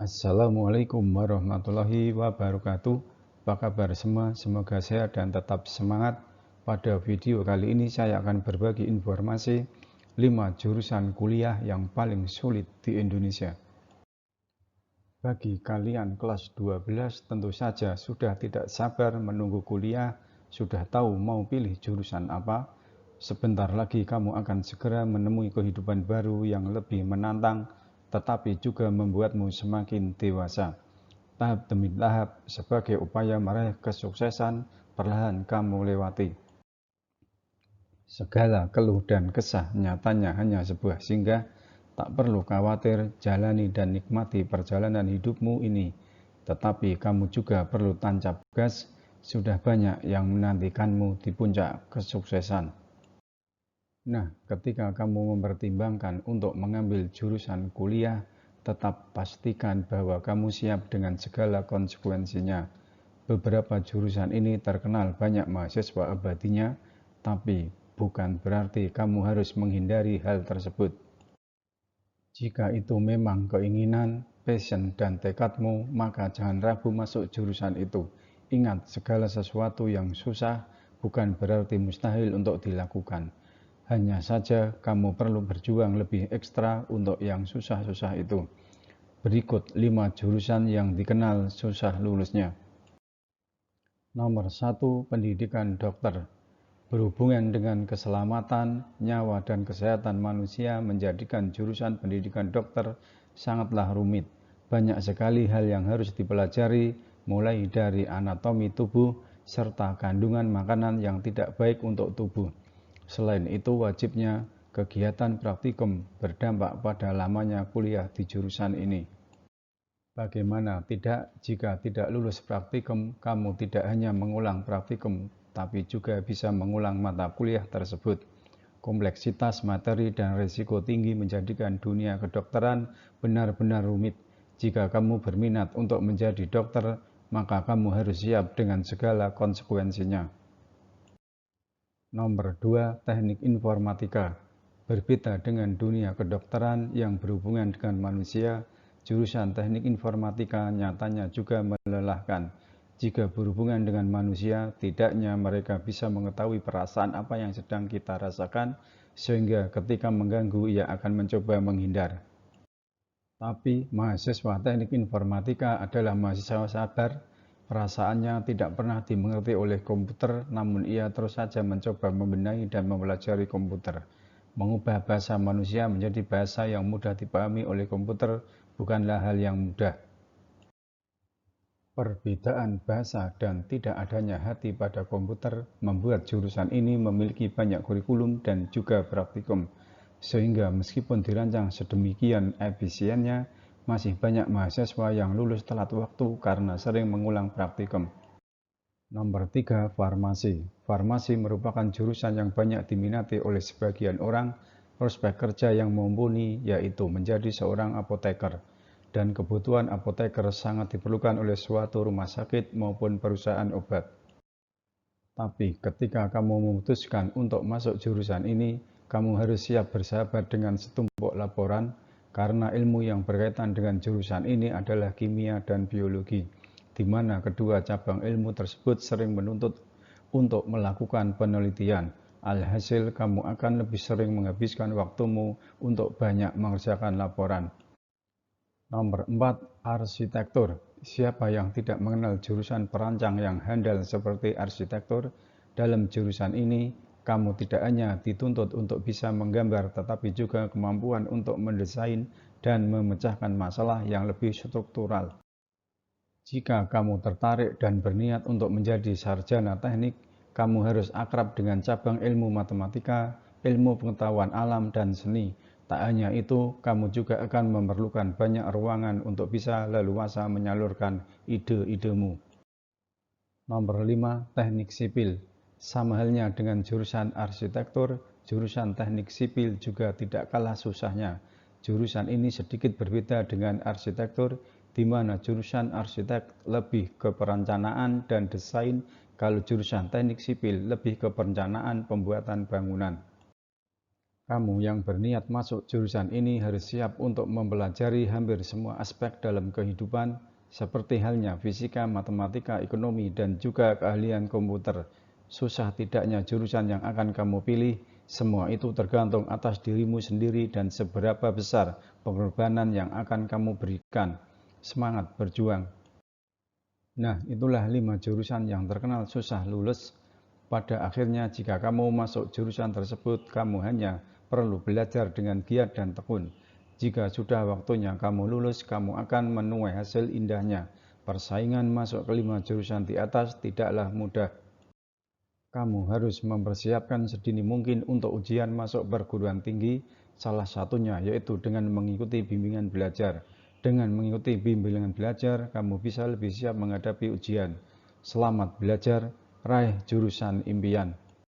Assalamualaikum warahmatullahi wabarakatuh. Apa kabar semua? Semoga sehat dan tetap semangat. Pada video kali ini saya akan berbagi informasi 5 jurusan kuliah yang paling sulit di Indonesia. Bagi kalian kelas 12 tentu saja sudah tidak sabar menunggu kuliah, sudah tahu mau pilih jurusan apa. Sebentar lagi kamu akan segera menemui kehidupan baru yang lebih menantang, tetapi juga membuatmu semakin dewasa. Tahap demi tahap sebagai upaya meraih kesuksesan perlahan kamu lewati. Segala keluh dan kesah nyatanya hanya sebuah singgah. Tak perlu khawatir, jalani dan nikmati perjalanan hidupmu ini. Tetapi kamu juga perlu tancap gas, sudah banyak yang menantikanmu di puncak kesuksesan. Nah, ketika kamu mempertimbangkan untuk mengambil jurusan kuliah, tetap pastikan bahwa kamu siap dengan segala konsekuensinya. Beberapa jurusan ini terkenal banyak mahasiswa abadinya, tapi bukan berarti kamu harus menghindari hal tersebut. Jika itu memang keinginan, passion, dan tekadmu, maka jangan ragu masuk jurusan itu. Ingat, segala sesuatu yang susah bukan berarti mustahil untuk dilakukan. Hanya saja kamu perlu berjuang lebih ekstra untuk yang susah-susah itu. Berikut 5 jurusan yang dikenal susah lulusnya. Nomor 1, pendidikan dokter. Berhubungan dengan keselamatan, nyawa, dan kesehatan manusia menjadikan jurusan pendidikan dokter sangatlah rumit. Banyak sekali hal yang harus dipelajari, mulai dari anatomi tubuh, serta kandungan makanan yang tidak baik untuk tubuh. Selain itu, wajibnya kegiatan praktikum berdampak pada lamanya kuliah di jurusan ini. Bagaimana tidak, jika tidak lulus praktikum, kamu tidak hanya mengulang praktikum, tapi juga bisa mengulang mata kuliah tersebut. Kompleksitas materi dan risiko tinggi menjadikan dunia kedokteran benar-benar rumit. Jika kamu berminat untuk menjadi dokter, maka kamu harus siap dengan segala konsekuensinya. Nomor 2, teknik informatika. Berbeda dengan dunia kedokteran yang berhubungan dengan manusia, jurusan teknik informatika nyatanya juga melelahkan. Jika berhubungan dengan manusia, tidaknya mereka bisa mengetahui perasaan apa yang sedang kita rasakan, sehingga ketika mengganggu ia akan mencoba menghindar. Tapi mahasiswa teknik informatika adalah mahasiswa sabar. Perasaannya tidak pernah dimengerti oleh komputer, namun ia terus saja mencoba membenahi dan mempelajari komputer. Mengubah bahasa manusia menjadi bahasa yang mudah dipahami oleh komputer bukanlah hal yang mudah. Perbedaan bahasa dan tidak adanya hati pada komputer membuat jurusan ini memiliki banyak kurikulum dan juga praktikum, sehingga meskipun dirancang sedemikian efisiennya, masih banyak mahasiswa yang lulus telat waktu karena sering mengulang praktikum. Nomor 3, farmasi. Farmasi merupakan jurusan yang banyak diminati oleh sebagian orang. Prospek kerja yang mumpuni yaitu menjadi seorang apoteker, dan kebutuhan apoteker sangat diperlukan oleh suatu rumah sakit maupun perusahaan obat. Tapi ketika kamu memutuskan untuk masuk jurusan ini, kamu harus siap bersahabat dengan setumpuk laporan, karena ilmu yang berkaitan dengan jurusan ini adalah kimia dan biologi, di mana kedua cabang ilmu tersebut sering menuntut untuk melakukan penelitian. Alhasil, kamu akan lebih sering menghabiskan waktumu untuk banyak mengerjakan laporan. Nomor 4, arsitektur. Siapa yang tidak mengenal jurusan perancang yang handal seperti arsitektur? Dalam jurusan ini, kamu tidak hanya dituntut untuk bisa menggambar, tetapi juga kemampuan untuk mendesain dan memecahkan masalah yang lebih struktural. Jika kamu tertarik dan berniat untuk menjadi sarjana teknik, kamu harus akrab dengan cabang ilmu matematika, ilmu pengetahuan alam, dan seni. Tak hanya itu, kamu juga akan memerlukan banyak ruangan untuk bisa leluasa menyalurkan ide-idemu. Nomor 5, teknik sipil. Sama halnya dengan jurusan arsitektur, jurusan teknik sipil juga tidak kalah susahnya. Jurusan ini sedikit berbeda dengan arsitektur, di mana jurusan arsitek lebih ke perencanaan dan desain, kalau jurusan teknik sipil lebih ke perencanaan pembuatan bangunan. Kamu yang berniat masuk jurusan ini harus siap untuk mempelajari hampir semua aspek dalam kehidupan, seperti halnya fisika, matematika, ekonomi, dan juga keahlian komputer. Susah tidaknya jurusan yang akan kamu pilih, semua itu tergantung atas dirimu sendiri dan seberapa besar pengorbanan yang akan kamu berikan. Semangat berjuang! Nah, itulah 5 jurusan yang terkenal susah lulus. Pada akhirnya, jika kamu masuk jurusan tersebut, kamu hanya perlu belajar dengan giat dan tekun. Jika sudah waktunya kamu lulus, kamu akan menuai hasil indahnya. Persaingan masuk ke 5 jurusan di atas tidaklah mudah. Kamu harus mempersiapkan sedini mungkin untuk ujian masuk perguruan tinggi, salah satunya yaitu dengan mengikuti bimbingan belajar. Dengan mengikuti bimbingan belajar, kamu bisa lebih siap menghadapi ujian. Selamat belajar, raih jurusan impian.